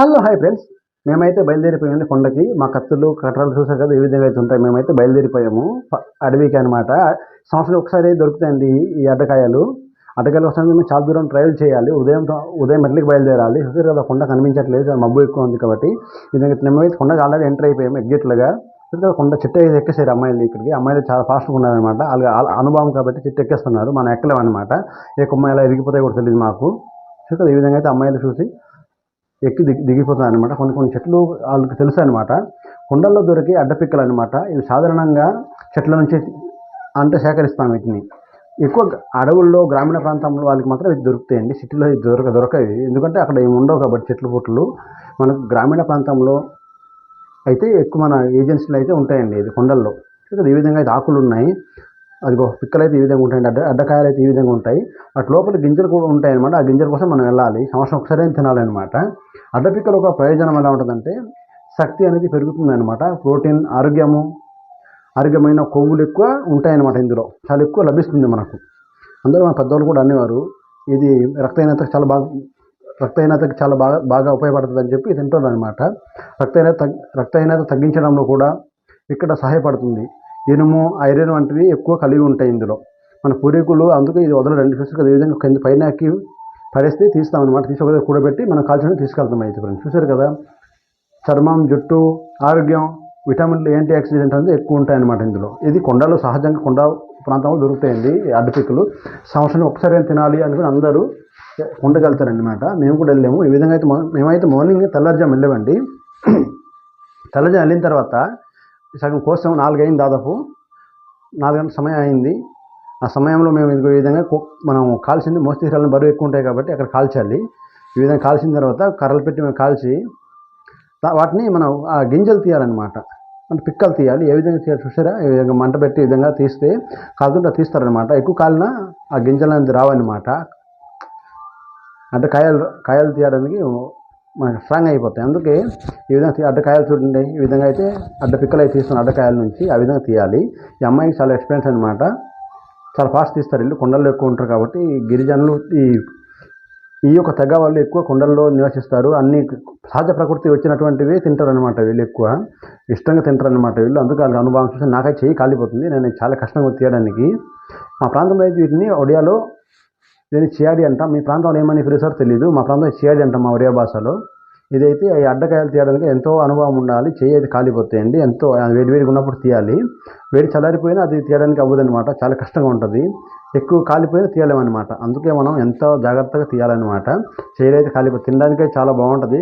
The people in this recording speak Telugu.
Hello hi friends. మేమైతే బయలుదేరిపోయాము కొండకి. మా కత్తులు కట్టరాలు చూసారు కదా ఏ విధంగా అయితే ఉంటాయి. మేమైతే బయలుదేరిపోయాము అడవికి అనమాట. సంవత్సరం ఒకసారి దొరుకుతాయండి ఈ అడ్డకాయలు. అడ్డకాయలు కోసం మేము చాలా దూరం ట్రావెల్ చేయాలి. ఉదయం ఎర్లీకి బయలుదేరాలి. చూసారు కదా కొండ కనిపించట్లేదు, మబ్బు ఎక్కువ ఉంది కాబట్టి. మేమైతే కొండకి ఆల్రెడీ ఎంటర్ అయిపోయాము ఎగ్జిట్లుగా. కొండ చెట్టు అయితే ఎక్కేసారు అమ్మాయిలు. ఇక్కడికి అమ్మాయిలు చాలా ఫాస్ట్గా ఉన్నారనమాట. వాళ్ళ అనుభవం కాబట్టి చెట్టు ఎక్కేస్తున్నారు, మనం ఎక్కలేమన్నమాట. ఏ కొమ్మ ఎలా ఎదిగిపోతాయి కూడా తెలియదు మాకు. ఈ విధంగా అయితే అమ్మాయిలు చూసి ఎక్కి దిగిపోతున్నాయి అనమాట. కొన్ని చెట్లు వాళ్ళకి తెలుసు అనమాట. కొండల్లో దొరికి అడ్డపిక్కలు అనమాట. ఇవి సాధారణంగా చెట్ల నుంచి అంటే సేకరిస్తాం వీటిని. ఎక్కువ అడవుల్లో గ్రామీణ ప్రాంతంలో వాళ్ళకి మాత్రం ఇది దొరుకుతాయండి. సిటీలో ఇది దొరకవి, ఎందుకంటే అక్కడ ఏమి ఉండవు కాబట్టి చెట్లు పుట్లు. మనకు గ్రామీణ ప్రాంతంలో అయితే ఎక్కువ మన ఏజెన్సీలు అయితే ఉంటాయండి ఇది కొండల్లో. ఈ విధంగా అయితే ఆకులు ఉన్నాయి. అదిగో పిక్కలు అయితే ఈ విధంగా ఉంటాయండి. అడ్డకాయలు అయితే ఈ విధంగా ఉంటాయి. వాటి లోపల గింజలు కూడా ఉంటాయి అనమాట. ఆ గింజల కోసం మనం వెళ్ళాలి. సంవత్సరం ఒకసారి తినాలన్నమాట. అడ్డపిక్కలు ఒక ప్రయోజనం ఎలా ఉంటుందంటే శక్తి అనేది పెరుగుతుంది అనమాట. ప్రోటీన్, ఆరోగ్యమైన కొవ్వులు ఎక్కువ ఉంటాయన్నమాట. ఇందులో చాలా ఎక్కువ లభిస్తుంది మనకు. అందరూ మన పెద్దవాళ్ళు కూడా అనేవారు ఇది రక్తహీనతకు చాలా బాగా ఉపయోగపడుతుంది అని చెప్పి తింటున్నారు అనమాట. రక్తహీనత తగ్గించడంలో కూడా ఇక్కడ సహాయపడుతుంది. ఇనుము, ఐరన్ వంటివి ఎక్కువ కలిగి ఉంటాయి ఇందులో. మన పూర్వీకులు అందుకే ఇది వదలరండి. చూసారు కదా ఈ విధంగా కింద పైనకి పడేస్తే తీస్తామన్నమాట. తీసుకొని కూడబెట్టి మనం కాల్చుకొని తీసుకెళ్తాం. అయితే ఫ్రెండ్స్ చూసారు కదా, చర్మం, జుట్టు, ఆరోగ్యం, విటమిన్లు, యాంటీ ఆక్సిడెంట్ అనేది ఎక్కువ ఉంటాయన్నమాట ఇందులో. ఇది కొండలో సహజంగా కొండ ప్రాంతంలో దొరుకుతాయండి అడ్డపిక్కలు. సంవత్సరం ఒకసారి తినాలి అనుకుని అందరూ కొండకి వెళ్తారనమాట. మేము కూడా వెళ్ళాము. ఈ విధంగా అయితే మేమైతే మార్నింగ్ తెల్లారుజాము వెళ్ళామండి. తెల్లజాము వెళ్ళిన తర్వాత సగం కోసం 4 అయింది, దాదాపు 4 గంటల సమయం అయింది. ఆ సమయంలో మేము ఈ విధంగా మనం కాల్చింది మోస్తీరాలను బరువు ఎక్కువ ఉంటాయి కాబట్టి అక్కడ కాల్చాలి. ఈ విధంగా కాల్చిన తర్వాత కర్రలు పెట్టి మేము కాల్చి వాటిని మనం ఆ గింజలు తీయాలన్నమాట. అంటే పిక్కలు తీయాలి. ఏ విధంగా తీయాలి చూసారా? ఈ విధంగా మంట పెట్టి ఈ విధంగా తీస్తే కాకుండా తీస్తారనమాట. ఎక్కువ కాలిన ఆ గింజలు అనేది రావన్నమాట. అంటే కాయలు తీయడానికి మనకి స్ట్రాంగ్ అయిపోతాయి. అందుకే ఈ విధంగా అడ్డకాయలు చూడండి. ఈ విధంగా అయితే పిక్కలు అయితే తీస్తున్న అడ్డకాయల నుంచి ఆ విధంగా తీయాలి. ఈ అమ్మాయికి చాలా ఎక్స్పీరియన్స్ అనమాట. చాలా ఫాస్ట్ తీస్తారు. ఇల్లు కొండల్లో ఎక్కువ ఉంటారు కాబట్టి గిరిజనులు ఈ యొక్క తెగ వాళ్ళు ఎక్కువ కొండల్లో నివసిస్తారు. అన్ని సహజ ప్రకృతి వచ్చినటువంటివి తింటారు అనమాట. వీళ్ళు ఎక్కువ ఇష్టంగా తింటారు అనమాట వీళ్ళు. అందుకే వాళ్ళ అనుభవం చూసి నాకైతే చెయ్యి కాలిపోతుంది. నేను చాలా కష్టంగా తీయడానికి. మా ప్రాంతంలో అయితే వీటిని ఒడియాలో దీన్ని చియాడి అంటాం. మీ ప్రాంతంలో ఏమని పిలుస్తారో తెలియదు. మా ప్రాంతంలో చియాడి అంటాం మా ఒరియా భాషలో. ఇదైతే ఈ అడ్డకాయలు తీయడానికి ఎంతో అనుభవం ఉండాలి. చెయ్యి అయితే కాలిపోతాయండి. ఎంతో వేడివేడిగా ఉన్నప్పుడు తీయాలి. వేడి చల్లారిపోయినా అది తీయడానికి అవ్వదనమాట. చాలా కష్టంగా ఉంటుంది. ఎక్కువ కాలిపోయినా తీయలేమన్నమాట. అందుకే మనం ఎంతో జాగ్రత్తగా తీయాలన్నమాట. చెయ్యి అయితే కాలిపోయి తినడానికే చాలా బాగుంటుంది.